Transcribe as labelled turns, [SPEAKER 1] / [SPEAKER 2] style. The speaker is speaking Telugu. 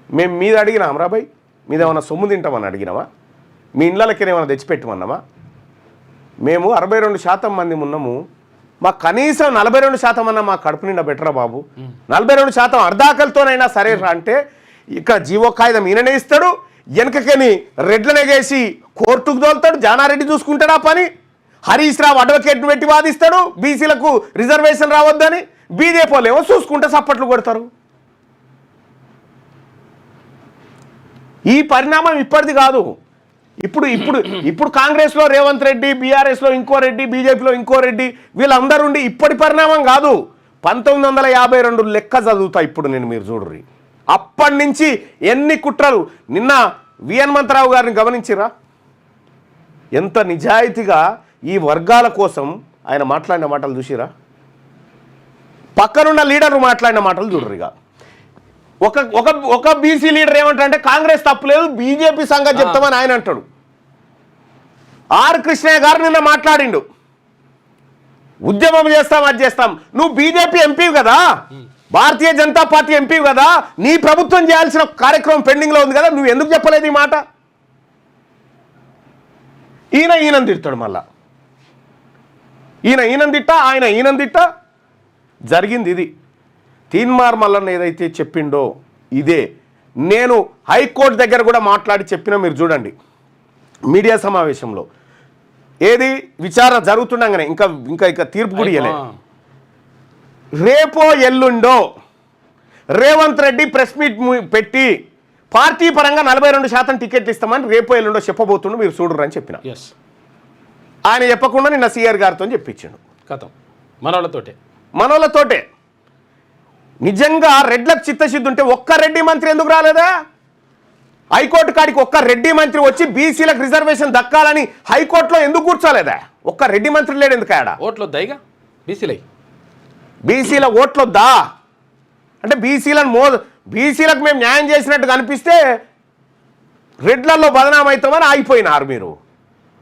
[SPEAKER 1] మేము మీద అడిగినాం రాబాయ్, మీదేమన్నా సొమ్ము తింటామని అడిగినామా? మీ ఇళ్ళకి ఏమైనా తెచ్చిపెట్టమన్నామా? మేము 62% మంది ఉన్నాము, మాకు కనీసం 42% అన్నా మా కడుపు నిండా బెటరా బాబు. 42% అర్ధాకలతోనైనా సరే అంటే ఇక్కడ జీవో కాగితం ఈయననే ఇస్తాడు, వెనకని రెడ్లనేగేసి కోర్టుకు తోలుతాడు, జానారెడ్డి చూసుకుంటాడు ఆ పని. హరీష్ రావు అడ్వకేట్ను పెట్టి వాదిస్తాడు బీసీలకు రిజర్వేషన్ రావద్దని. బీజేపీ వాళ్ళు ఏమో చూసుకుంటే సప్పట్లు కొడతారు. ఈ పరిణామం ఇప్పటిది కాదు. ఇప్పుడు ఇప్పుడు ఇప్పుడు కాంగ్రెస్లో రేవంత్ రెడ్డి, బీఆర్ఎస్లో ఇంకో రెడ్డి, బీజేపీలో ఇంకో రెడ్డి, వీళ్ళందరూ ఉండి ఇప్పటి పరిణామం కాదు. 1952 లెక్క చదువుతా ఇప్పుడు నేను, మీరు చూడరు. అప్పటి నుంచి ఎన్ని కుట్రలు. నిన్న వి హనుమంతరావు గారిని గమనించిరా? ఎంత నిజాయితీగా ఈ వర్గాల కోసం ఆయన మాట్లాడిన మాటలు చూసిరా? పక్కనున్న లీడర్లు మాట్లాడిన మాటలు చూడరు. ఇక ఒక బీసీ లీడర్ ఏమంటాడంటే కాంగ్రెస్ తప్పులేదు, బీజేపీ సంగతి చెప్తామని ఆయన అంటాడు. ఆర్ కృష్ణయ్య గారు నిన్న మాట్లాడిండు, ఉద్యమం చేస్తాం అది చేస్తాం. నువ్వు బీజేపీ ఎంపీ కదా, భారతీయ జనతా పార్టీ ఎంపీ కదా, నీ ప్రభుత్వం చేయాల్సిన కార్యక్రమం పెండింగ్లో ఉంది కదా, నువ్వు ఎందుకు చెప్పలేదు ఈ మాట? ఈయన తిడతాడు మళ్ళా, ఈయన తిట్ట, ఆయన తిట్ట. జరిగింది ఇది. తీన్మార్ మల్లన్న ఏదైతే చెప్పిండో ఇదే. నేను హైకోర్టు దగ్గర కూడా మాట్లాడి చెప్పినా, మీరు చూడండి మీడియా సమావేశంలో. ఏది విచారణ జరుగుతుండగానే ఇంకా తీర్పు కూడా ఇవ్వలే. రేపో ఎల్లుండో రేవంత్ రెడ్డి ప్రెస్ మీట్ పెట్టి పార్టీ పరంగా 42% టికెట్లు ఇస్తామని రేపో ఎల్లుండో చెప్పబోతుండు, మీరు చూడరు అని చెప్పిన. ఆయన చెప్పకుండా నిన్న సీఆర్ గారితో చెప్పించాడు.
[SPEAKER 2] కథం
[SPEAKER 1] మనోళ్ళతోటే. నిజంగా రెడ్లకు చిత్తశుద్ధి ఉంటే ఒక్క రెడ్డి మంత్రి ఎందుకు రాలేదా? హైకోర్టు కాడికి ఒక్క రెడ్డి మంత్రి వచ్చి బీసీలకు రిజర్వేషన్ దక్కాలని హైకోర్టులో ఎందుకు కూర్చోలేదా? ఒక్క రెడ్డి మంత్రి లేడు ఎందుకు? ఆడ
[SPEAKER 2] ఓట్లొద్దాయిగా
[SPEAKER 1] బీసీల ఓట్లొద్దా అంటే బీసీలకు మేము న్యాయం చేసినట్టు కనిపిస్తే రెడ్లలో బదనామవుతామని ఆగిపోయినారు మీరు.